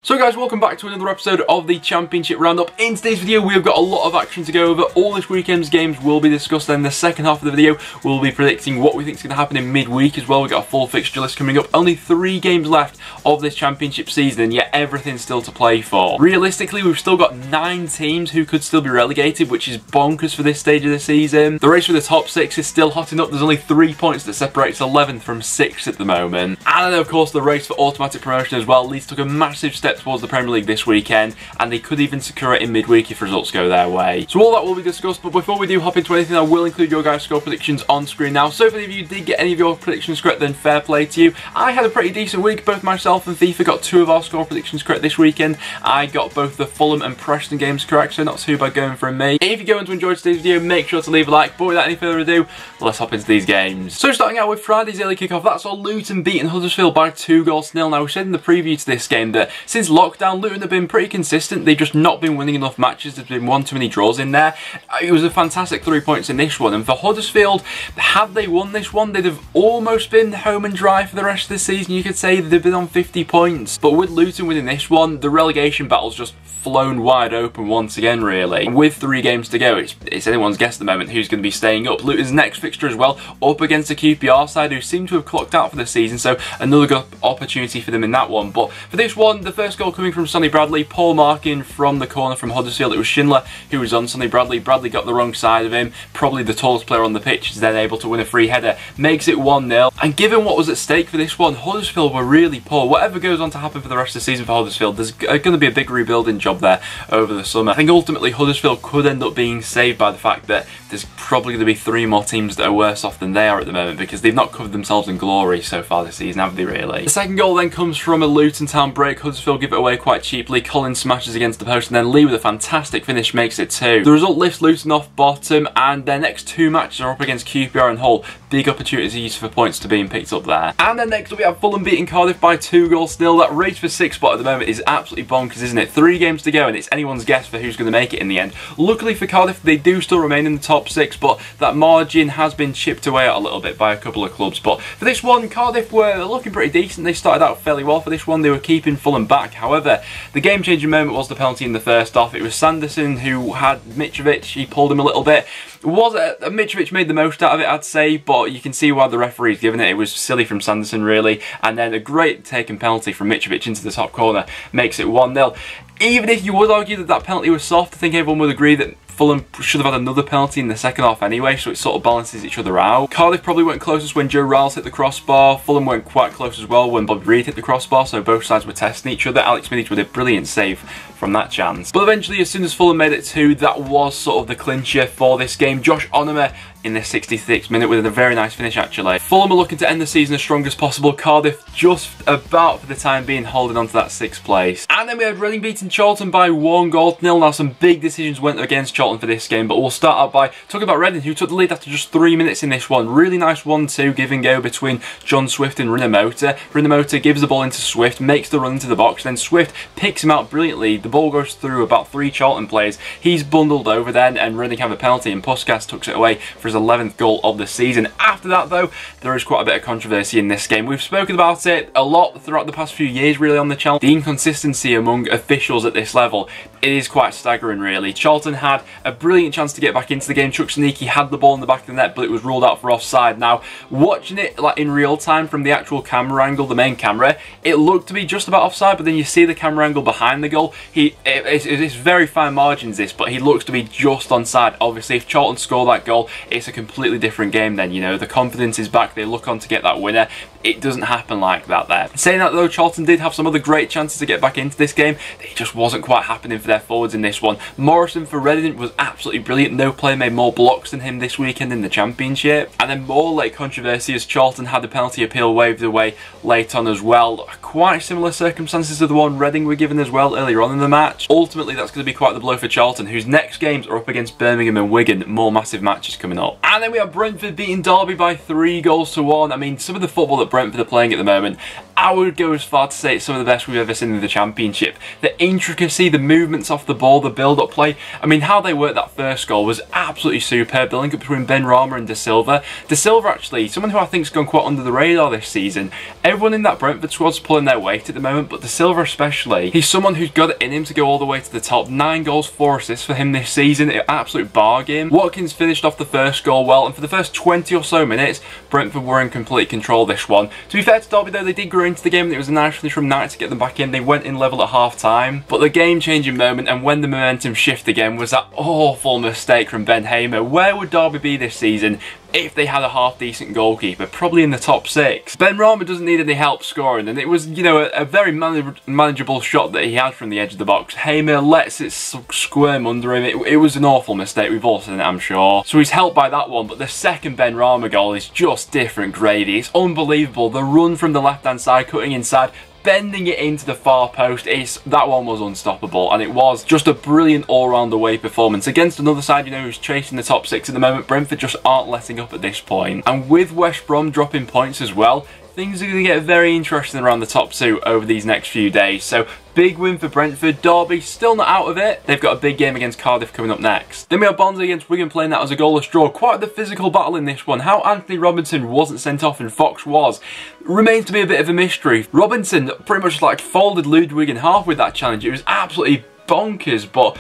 So guys, welcome back to another episode of the Championship Roundup. In today's video, we've got a lot of action to go over. All this weekend's games will be discussed, and in the second half of the video, we'll be predicting what we think is going to happen in midweek as well. We've got a full fixture list coming up. Only 3 games left of this Championship season, and yet everything's still to play for. Realistically, we've still got 9 teams who could still be relegated, which is bonkers for this stage of the season. The race for the top 6 is still hotting up. There's only 3 points that separates 11th from 6th at the moment. And then, of course, the race for automatic promotion as well. Leeds took a massive step towards the Premier League this weekend, and they could even secure it in midweek if results go their way. So all that will be discussed, but before we do hop into anything, I will include your guys' score predictions on screen now. So if any of you did get any of your predictions correct, then fair play to you. I had a pretty decent week. Both myself and FIFA got 2 of our score predictions correct this weekend. I got both the Fulham and Preston games correct, so not too bad going from me. If you're going to enjoy today's video, make sure to leave a like. But without any further ado, let's hop into these games. So starting out with Friday's early kickoff, that saw Luton beating Huddersfield by 2-0. Now we said in the preview to this game that since lockdown, Luton have been pretty consistent. They've just not been winning enough matches. There's been one too many draws in there. It was a fantastic 3 points in this one, and for Huddersfield, had they won this one, they'd have almost been home and dry for the rest of the season. You could say they've been on 50 points, but with Luton winning this one, the relegation battle's just flown wide open once again, really. With 3 games to go, it's anyone's guess at the moment who's going to be staying up. Luton's next fixture as well, up against the QPR side, who seem to have clocked out for the season, so another good opportunity for them in that one. But for this one, the first goal coming from Sonny Bradley, poor marking from the corner from Huddersfield. It was Schindler who was on Sonny Bradley. Bradley got the wrong side of him. Probably the tallest player on the pitch is then able to win a free header. Makes it 1-0. And given what was at stake for this one, Huddersfield were really poor. Whatever goes on to happen for the rest of the season for Huddersfield, there's going to be a big rebuilding job there over the summer. I think ultimately Huddersfield could end up being saved by the fact that there's probably going to be 3 more teams that are worse off than they are at the moment, because they've not covered themselves in glory so far this season, have they really? The second goal then comes from a Luton Town break. Huddersfield give it away quite cheaply. Collins smashes against the post, and then Lee with a fantastic finish makes it 2. The result lifts Luton off bottom, and their next 2 matches are up against QPR and Hull. Big opportunities for points to being picked up there. And then next up we have Fulham beating Cardiff by 2-0. That race for 6th spot at the moment is absolutely bonkers, isn't it? 3 games to go, and it's anyone's guess for who's going to make it in the end. Luckily for Cardiff, they do still remain in the top 6, but that margin has been chipped away at a little bit by a couple of clubs. But for this one, Cardiff were looking pretty decent. They started out fairly well for this one. They were keeping Fulham back. However, the game-changing moment was the penalty in the first half. It was Sanderson who had Mitrovic. He pulled him a little bit. Mitrovic made the most out of it, I'd say, but you can see why the referee's given it. It was silly from Sanderson, really. And then a great taken penalty from Mitrovic into the top corner makes it 1-0. Even if you would argue that that penalty was soft, I think everyone would agree that Fulham should have had another penalty in the second half anyway, so it sort of balances each other out. Cardiff probably went closest when Joe Riles hit the crossbar. Fulham went quite close as well when Bobby Reid hit the crossbar, so both sides were testing each other. Alex Middleditch with a brilliant save from that chance. But eventually, as soon as Fulham made it 2, that was sort of the clincher for this game. Josh Onomah in the 66th minute with a very nice finish, actually. Fulham are looking to end the season as strong as possible. Cardiff just about, for the time being, holding on to that 6th place. And then we had Reading beating Charlton by 1-0. Now some big decisions went against Charlton for this game, but we'll start out by talking about Reading, who took the lead after just 3 minutes in this one. Really nice 1-2 give and go between John Swift and Rinomhota. Rinomhota gives the ball into Swift, makes the run into the box, then Swift picks him out brilliantly. The ball goes through about 3 Charlton players. He's bundled over then, and Reading have a penalty, and Puskas tucks it away for his 11th goal of the season. After that, though, there is quite a bit of controversy in this game. We've spoken about it a lot throughout the past few years, really, on the channel. The inconsistency among officials at this level, it is quite staggering, really. Charlton had a brilliant chance to get back into the game. Chuck Sneaky had the ball in the back of the net, but it was ruled out for offside. Now, watching it like in real time from the actual camera angle, the main camera, it looked to be just about offside, but then you see the camera angle behind the goal. It's very fine margins, this, but he looks to be just onside. Obviously, if Charlton score that goal, it's a completely different game then, you know. The confidence is back. They look on to get that winner. It doesn't happen like that there. Saying that, though, Charlton did have some other great chances to get back into this game. It just wasn't quite happening for their forwards in this one. Morrison for Reading was absolutely brilliant. No player made more blocks than him this weekend in the Championship. And then more late controversy as Charlton had the penalty appeal waved away late on as well. Quite similar circumstances to the one Reading were given as well earlier on in the match. Ultimately, that's going to be quite the blow for Charlton, whose next games are up against Birmingham and Wigan. More massive matches coming up. And then we have Brentford beating Derby by 3-1. I mean, some of the football that Brentford are playing at the moment, I would go as far to say it's some of the best we've ever seen in the Championship. The intricacy, the movements off the ball, the build-up play, I mean, how they worked that first goal was absolutely superb. The link-up between Ben Rama and De Silva. De Silva, actually, someone who I think's gone quite under the radar this season. Everyone in that Brentford squad's pulling their weight at the moment, but De Silva especially. He's someone who's got it in him to go all the way to the top. 9 goals, 4 assists for him this season. An absolute bargain. Watkins finished off the first goal well, and for the first 20 or so minutes, Brentford were in complete control of this one. To be fair to Derby though, they did grow into the game, and it was a nice finish from Knight to get them back in. They went in level at half time, but the game-changing moment, and when the momentum shifted again, was that awful mistake from Ben Hamer. Where would Derby be this season if they had a half-decent goalkeeper? Probably in the top 6. Ben Rama doesn't need any help scoring, and it was, you know, a very manageable shot that he had from the edge of the box. Hamer lets it squirm under him. It was an awful mistake. We've all seen it, I'm sure. So he's helped by that one, but the second Ben Rama goal is just different gravy. It's unbelievable. The run from the left-hand side, cutting inside, bending it into the far post, that one was unstoppable, and it was just a brilliant all-round away performance against another side, you know, who's chasing the top 6 at the moment. Brentford just aren't letting up at this point, and with West Brom dropping points as well, things are going to get very interesting around the top 2 over these next few days. So big win for Brentford. Derby still not out of it. They've got a big game against Cardiff coming up next. Then we have Barnsley against Wigan playing that as a goalless draw. Quite the physical battle in this one. How Anthony Robinson wasn't sent off and Fox was remains to be a bit of a mystery. Robinson pretty much like folded Ludwig in half with that challenge. It was absolutely bonkers, but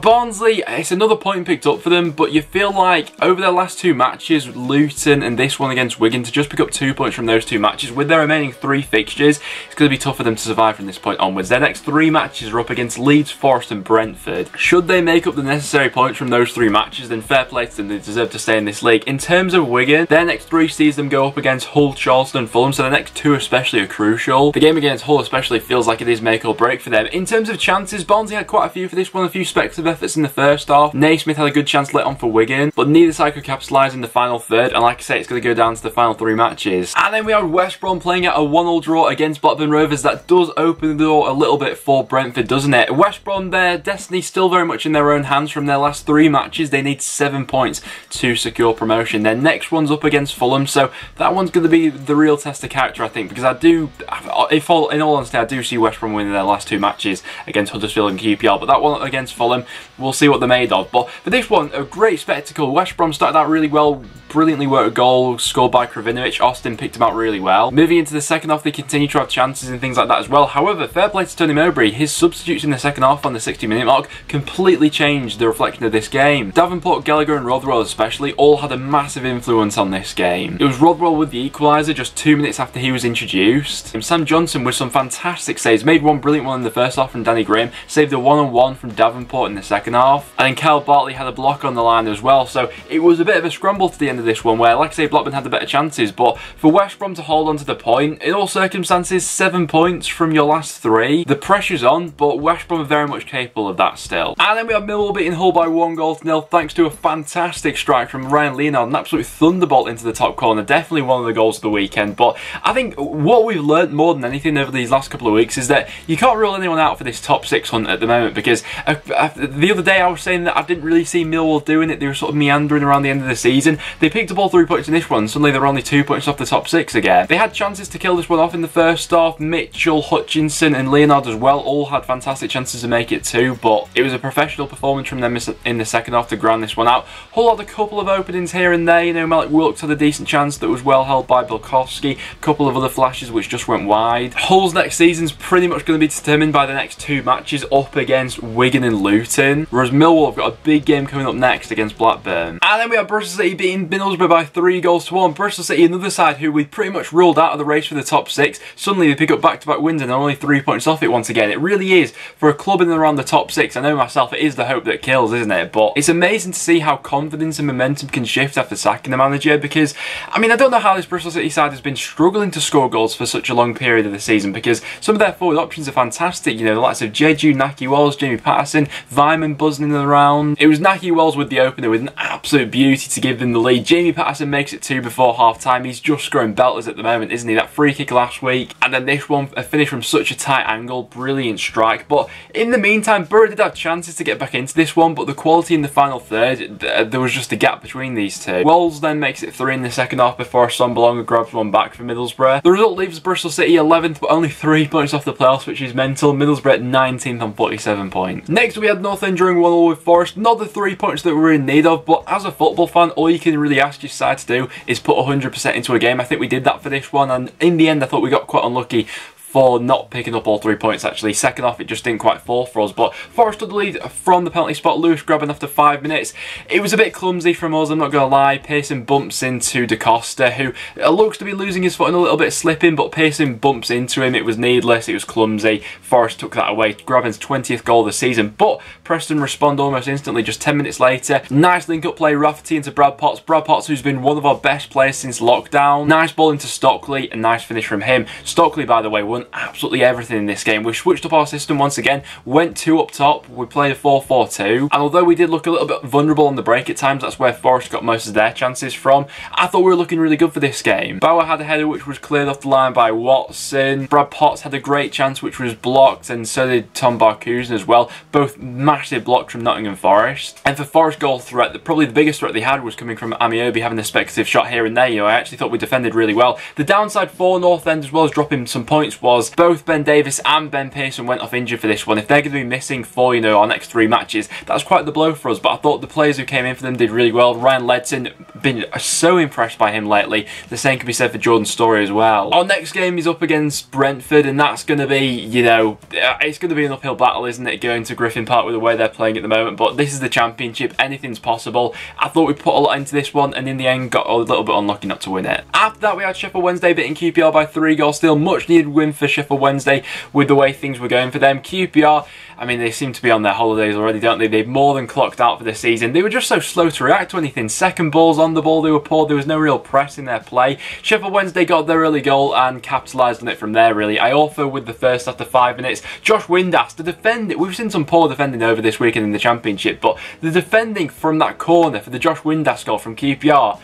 Barnsley, it's another point picked up for them, but you feel like over their last 2 matches, Luton and this one against Wigan, to just pick up 2 points from those 2 matches, with their remaining 3 fixtures, it's going to be tough for them to survive from this point onwards. Their next 3 matches are up against Leeds, Forest and Brentford. Should they make up the necessary points from those 3 matches, then fair play to them, they deserve to stay in this league. In terms of Wigan, their next 3 sees them go up against Hull, Charlton and Fulham, so the next 2 especially are crucial. The game against Hull especially feels like it is make or break for them. In terms of chances, Barnsley had quite a few for this one, a few speculative efforts in the first half. Naismith had a good chance let on for Wigan, but neither side could capitalise in the final third, and like I say, it's going to go down to the final 3 matches. And then we have West Brom playing out a 1-1 draw against Blackburn Rovers. That does open the door a little bit for Brentford, doesn't it? West Brom, their destiny still very much in their own hands from their last 3 matches. They need 7 points to secure promotion. Their next one's up against Fulham, so that one's going to be the real test of character, I think, because in all honesty, I do see West Brom winning their last 2 matches against Huddersfield and QPR, but that one against Fulham, we'll see what they're made of. But for this one, a great spectacle. West Brom started out really well, brilliantly worked a goal scored by Kravinovic. Austin picked him out really well. Moving into the second half, they continue to have chances and things like that as well. However, fair play to Tony Mowbray. His substitutes in the second half on the 60-minute mark completely changed the reflection of this game. Davenport, Gallagher and Rothwell especially all had a massive influence on this game. It was Rothwell with the equaliser just 2 minutes after he was introduced. Sam Johnson with some fantastic saves. Made one brilliant one in the first half from Danny Graham. Saved a one-on-one from Davenport in the second half. And then Kyle Bartley had a block on the line as well. So it was a bit of a scramble to the end of this one where, like I say, Blackburn had the better chances. But for West Brom to hold on to the point, in all circumstances, 7 points from your last 3. The pressure's on, but West Brom are very much capable of that still. And then we have Millwall beating Hull by 1-0 thanks to a fantastic strike from Ryan Leonard. An absolute thunderbolt into the top corner. Definitely one of the goals of the weekend. But I think what we've learnt more than anything over these last couple of weeks is that you can't rule anyone out for this top 6 hunt at the moment, because the other day I was saying that I didn't really see Millwall doing it. They were sort of meandering around the end of the season. They picked up all 3 points in this one. Suddenly they're only 2 points off the top 6 again. They had chances to kill this one off in the first half. Mitchell, Hutchinson and Leonard as well all had fantastic chances to make it too, but it was a professional performance from them in the second half to ground this one out. Hull had a couple of openings here and there. You know, Malik Wilkes had a decent chance that was well held by Bilkowski. A couple of other flashes which just went wide. Hull's next season's pretty much going to be determined by the next 2 matches up against Wigan and Luton, whereas Millwall have got a big game coming up next against Blackburn. And then we have Bristol City beating Middlesbrough by 3-1. Bristol City, another side who we pretty much ruled out of the race for the top 6. Suddenly they pick up back-to-back wins and they're only 3 points off it once again. It really is, for a club in and around the top 6, I know myself, it is the hope that kills, isn't it? But it's amazing to see how confidence and momentum can shift after sacking the manager, because, I mean, I don't know how this Bristol City side has been struggling to score goals for such a long period of the season, because some of their forward options are fantastic. You know, the likes of Jeju, Nakiwa, well as Jamie Patterson. Vyman buzzing in around. It was Nahki Wells with the opener with an absolute beauty to give them the lead. Jamie Patterson makes it 2 before half time. He's just scoring belters at the moment, isn't he? That free kick last week, and then this one, a finish from such a tight angle, brilliant strike. But in the meantime, Borough did have chances to get back into this one, but the quality in the final third, there was just a gap between these two. Wells then makes it 3 in the second half before Sonbalonga grabs one back for Middlesbrough. The result leaves Bristol City 11th, but only 3 points off the playoffs, which is mental. Middlesbrough at 19th on 47 points. Next we had North End drawing 1-1 with Forest. Not the 3 points that we're in need of, but as a football fan, all you can really ask your side to do is put 100% into a game. I think we did that for this one, and in the end I thought we got quite unlucky for not picking up all 3 points actually. Second half it just didn't quite fall for us, but Forest took the lead from the penalty spot. Lewis grabbing after 5 minutes. It was a bit clumsy from us, I'm not going to lie. Pearson bumps into Da Costa, who looks to be losing his foot and a little bit slipping, but Pearson bumps into him. It was needless, it was clumsy. Forest took that away, grabbing his 20th goal of the season, but Preston respond almost instantly just 10 minutes later. Nice link-up play, Rafferty into Brad Potts. Brad Potts, who's been one of our best players since lockdown. Nice ball into Stockley, a nice finish from him. Stockley, by the way, won absolutely everything in this game. We switched up our system once again, went 2 up top, we played a 4-4-2, and although we did look a little bit vulnerable on the break at times, that's where Forest got most of their chances from, I thought we were looking really good for this game. Bauer had a header which was cleared off the line by Watson. Brad Potts had a great chance which was blocked, and so did Tom Barkhuizen as well. Both massive blocks from Nottingham Forest. And for Forest goal threat, probably the biggest threat they had was coming from Amiobi having a speculative shot here and there. You know, I actually thought we defended really well. The downside for North End, as well as dropping some points, was both Ben Davis and Ben Pearson went off injured for this one. If they're going to be missing for, you know, our next 3 matches, that's quite the blow for us. But I thought the players who came in for them did really well. Ryan Ledson, been so impressed by him lately. The same can be said for Jordan Story as well. Our next game is up against Brentford, and that's going to be, you know, it's going to be an uphill battle, isn't it, going to Griffin Park with the way they're playing at the moment. But this is the Championship, anything's possible. I thought we put a lot into this one, and in the end got a little bit unlucky not to win it. After that we had Sheffield Wednesday beating QPR by 3 goals. Still much needed win for Sheffield Wednesday with the way things were going for them. QPR, I mean, they seem to be on their holidays already, don't they? They've more than clocked out for the season. They were just so slow to react to anything. Second balls on the ball, they were poor. There was no real press in their play. Sheffield Wednesday got their early goal and capitalised on it from there, really. Iorfa with the first after 5 minutes. Josh Windass to defend it. We've seen some poor defending over this weekend in the Championship, but the defending from that corner for the Josh Windass goal from QPR,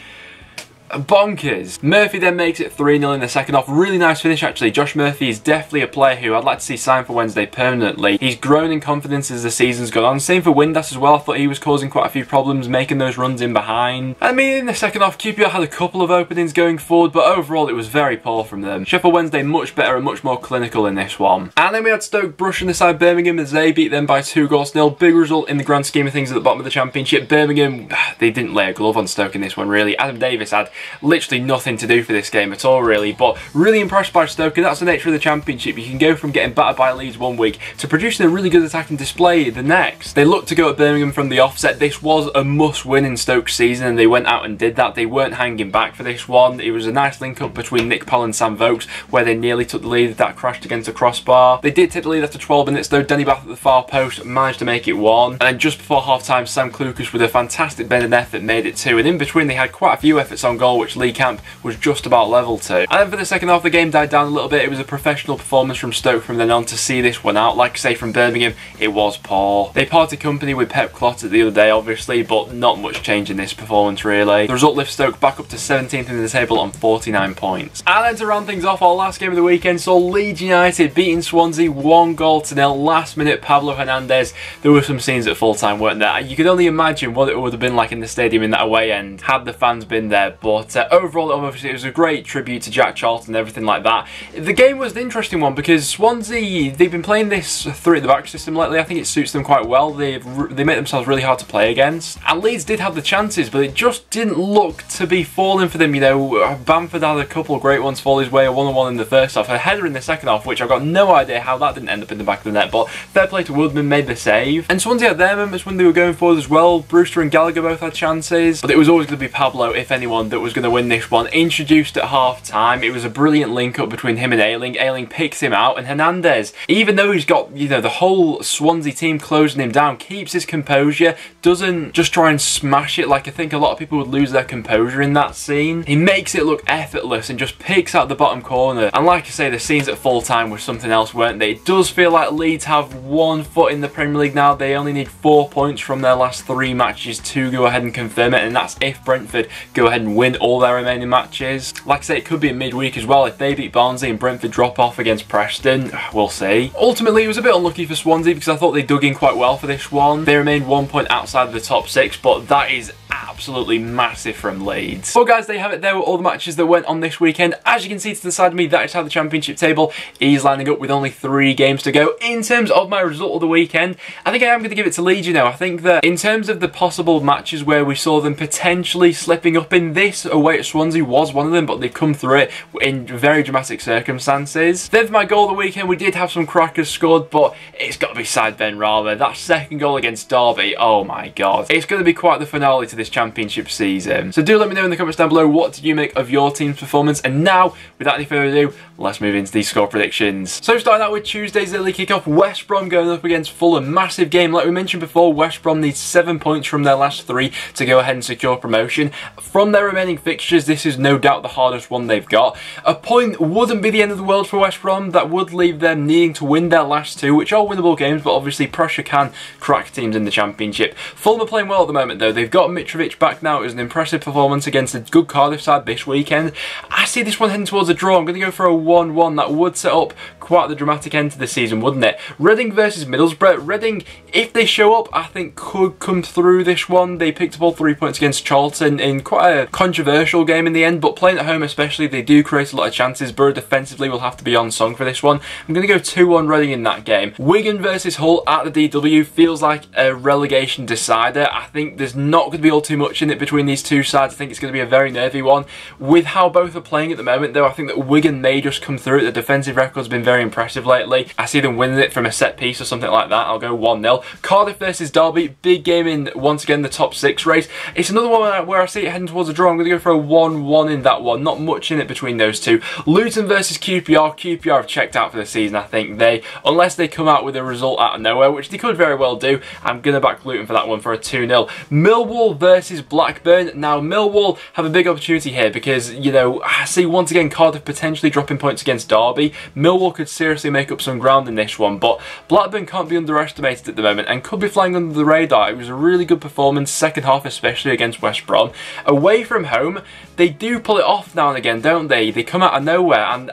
bonkers. Murphy then makes it 3-0 in the second half. Really nice finish actually. Josh Murphy is definitely a player who I'd like to see sign for Wednesday permanently. He's grown in confidence as the season's gone on. Same for Windass as well. I thought he was causing quite a few problems, making those runs in behind. I mean, in the second half, QPR had a couple of openings going forward, but overall it was very poor from them. Sheffield Wednesday much better and much more clinical in this one. And then we had Stoke brushing aside Birmingham as they beat them by 2-0. Big result in the grand scheme of things at the bottom of the Championship. Birmingham, they didn't lay a glove on Stoke in this one, really. Adam Davis had literally nothing to do for this game at all, really, but really impressed by Stoke, and that's the nature of the Championship. You can go from getting battered by Leeds one week to producing a really good attacking display the next. They looked to go at Birmingham from the offset. This was a must-win in Stoke's season, and they went out and did that. They weren't hanging back for this one. It was a nice link-up between Nick Powell and Sam Vokes, where they nearly took the lead. That crashed against the crossbar. They did take the lead after 12 minutes, though. Danny Bath at the far post managed to make it 1, and then just before half-time, Sam Klukas with a fantastic bend and effort made it 2, and in between they had quite a few efforts on goal, which Lee Camp was just about level to. And then for the second half, the game died down a little bit. It was a professional performance from Stoke from then on to see this one out. Like I say, from Birmingham, it was poor. They parted company with Pep Clotter the other day, obviously, but not much change in this performance, really. The result lifts Stoke back up to 17th in the table on 49 points. And then to round things off, our last game of the weekend saw Leeds United beating Swansea 1-0. Last minute, Pablo Hernandez. There were some scenes at full time, weren't there? You could only imagine what it would have been like in the stadium in that away end had the fans been there, but overall, obviously, it was a great tribute to Jack Charlton and everything like that. The game was an interesting one because Swansea, they've been playing this 3 at the back system lately. I think it suits them quite well. They make themselves really hard to play against. And Leeds did have the chances, but it just didn't look to be falling for them. You know, Bamford had a couple of great ones fall his way, a 1-on-1 in the first half, a header in the second half, which I've got no idea how that didn't end up in the back of the net, but fair play to Woodman, made the save. And Swansea had their moments when they were going forward as well. Brewster and Gallagher both had chances, but it was always going to be Pablo, if anyone, that was going to win this one. Introduced at half-time, it was a brilliant link-up between him and Ayling. Ayling picks him out, and Hernandez, even though he's got, you know, the whole Swansea team closing him down, keeps his composure, doesn't just try and smash it like I think a lot of people would lose their composure in that scene. He makes it look effortless and just picks out the bottom corner. And like I say, the scenes at full-time were something else, weren't they? It does feel like Leeds have one foot in the Premier League now. They only need 4 points from their last 3 matches to go ahead and confirm it, and that's if Brentford go ahead and win all their remaining matches. Like I say, it could be a midweek as well. If they beat Barnsley and Brentford drop off against Preston, we'll see. Ultimately, it was a bit unlucky for Swansea because I thought they dug in quite well for this one. They remained 1 point outside of the top 6, but that is absolutely massive from Leeds. Well guys, there you have it. There were all the matches that went on this weekend. As you can see to the side of me, that is how the championship table is lining up with only 3 games to go. In terms of my result of the weekend, I think I am going to give it to Leeds, you know. I think that in terms of the possible matches where we saw them potentially slipping up, in this away at Swansea was one of them, but they've come through it in very dramatic circumstances. Then for my goal of the weekend, we did have some crackers scored, but it's got to be Said Benrahma. That second goal against Derby, oh my god. It's going to be quite the finale to this championship season. So do let me know in the comments down below, what did you make of your team's performance? And now, without any further ado, let's move into these score predictions. So starting out with Tuesday's early kickoff, West Brom going up against Fulham. Massive game. Like we mentioned before, West Brom needs 7 points from their last 3 to go ahead and secure promotion. From their remaining fixtures, this is no doubt the hardest one they've got. A point wouldn't be the end of the world for West Brom. That would leave them needing to win their last 2, which are winnable games, but obviously pressure can crack teams in the championship. Fulham are playing well at the moment though. They've got Mitrovic back now. It was an impressive performance against a good Cardiff side this weekend. I see this one heading towards a draw. I'm going to go for a 1-1. That would set up quite the dramatic end to the season, wouldn't it? Reading versus Middlesbrough. Reading, if they show up, I think could come through this one. They picked up all 3 points against Charlton in quite a controversial game in the end, but playing at home especially, they do create a lot of chances. Borough defensively will have to be on song for this one. I'm going to go 2-1 Reading in that game. Wigan versus Hull at the DW feels like a relegation decider. I think there's not going to be all too much in it between these two sides. I think it's going to be a very nervy one. With how both are playing at the moment though, I think that Wigan may just come through it. The defensive record's been very impressive lately. I see them winning it from a set piece or something like that. I'll go 1-0. Cardiff versus Derby, big game in, once again, the top 6 race. It's another one where I see it heading towards a draw. I'm going to go for a 1-1 in that one. Not much in it between those two. Luton versus QPR. QPR have checked out for the season, I think. Unless they come out with a result out of nowhere, which they could very well do, I'm going to back Luton for that one for a 2-0. Millwall versus Blackburn. Now, Millwall have a big opportunity here because, you know, I see once again Cardiff potentially dropping points against Derby. Millwall could seriously make up some ground in this one, but Blackburn can't be underestimated at the moment and could be flying under the radar. It was a really good performance, second half especially against West Brom. Away from home, they do pull it off now and again, don't they? They come out of nowhere, and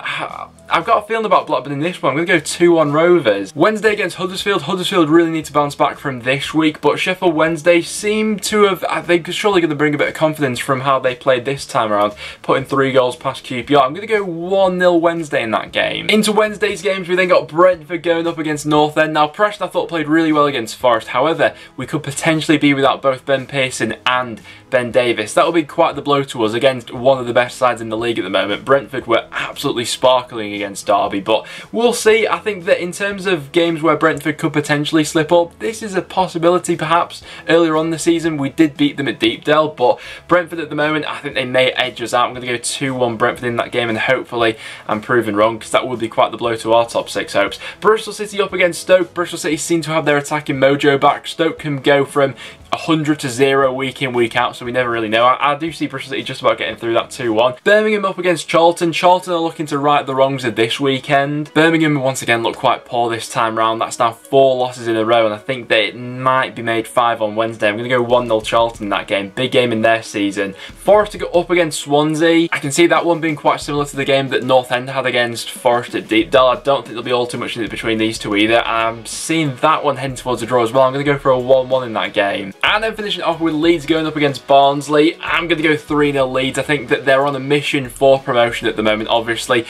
I've got a feeling about Blackburn in this one. I'm going to go 2-1 Rovers. Wednesday against Huddersfield. Huddersfield really need to bounce back from this week, but Sheffield Wednesday seem to have, they're surely going to bring a bit of confidence from how they played this time around, putting 3 goals past QPR. I'm going to go 1-0 Wednesday in that game. Into Wednesday's games, we then got Brentford going up against North End. Now, Preston I thought played really well against Forest. However, we could potentially be without both Ben Pearson and Ben Davis. That will be quite the blow to us against one of the best sides in the league at the moment. Brentford were absolutely sparkling against Derby, but we'll see. I think that in terms of games where Brentford could potentially slip up, this is a possibility perhaps. Earlier on the season, we did beat them at Deepdale, but Brentford at the moment, I think they may edge us out. I'm going to go 2-1 Brentford in that game, and hopefully I'm proven wrong, because that would be quite the blow to our top 6 hopes. Bristol City up against Stoke. Bristol City seem to have their attacking mojo back. Stoke can go from 100 to 0 week in, week out, so we never really know. I do see Bristol City just about getting through that 2-1. Birmingham up against Charlton. Charlton are looking to right the wrongs of this weekend. Birmingham once again look quite poor this time round. That's now 4 losses in a row, and I think that it might be made 5 on Wednesday. I'm going to go 1-0 Charlton in that game. Big game in their season. Forest to go up against Swansea. I can see that one being quite similar to the game that North End had against Forest at Deepdale. I don't think there'll be all too much in it between these two either. I'm seeing that one heading towards a draw as well. I'm going to go for a 1-1 in that game. And then finishing off with Leeds going up against Barnsley. I'm going to go 3-0 Leeds. I think that they're on a mission for promotion at the moment, obviously.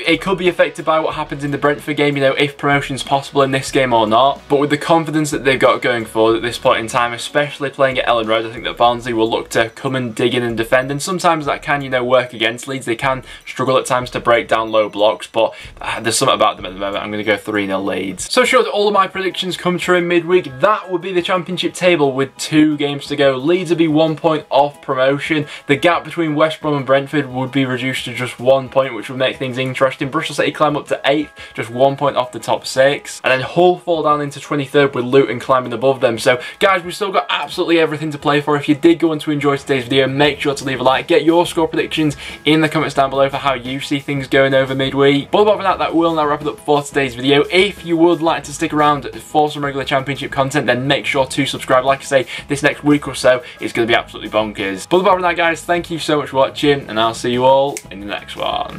it could be affected by what happens in the Brentford game, you know, if promotion's possible in this game or not. But with the confidence that they've got going forward at this point in time, especially playing at Ellen Road, I think that Barnsley will look to come and dig in and defend. And sometimes that can, you know, work against Leeds. They can struggle at times to break down low blocks, but there's something about them at the moment. I'm going to go 3-0 Leeds. So sure, all of my predictions come true in midweek. That would be the championship table with 2 games to go. Leeds would be 1 point off promotion. The gap between West Brom and Brentford would be reduced to just 1 point, which would make things interesting. Bristol City climb up to 8th, just 1 point off the top 6. And then Hull fall down into 23rd with Luton climbing above them. So guys, we've still got absolutely everything to play for. If you did go on to enjoy today's video, make sure to leave a like. Get your score predictions in the comments down below for how you see things going over midweek. But apart from that will now wrap it up for today's video. If you would like to stick around for some regular championship content, then make sure to subscribe. Like I say, this next week or so is going to be absolutely bonkers. But apart from that, guys, thank you so much for watching, and I'll see you all in the next one.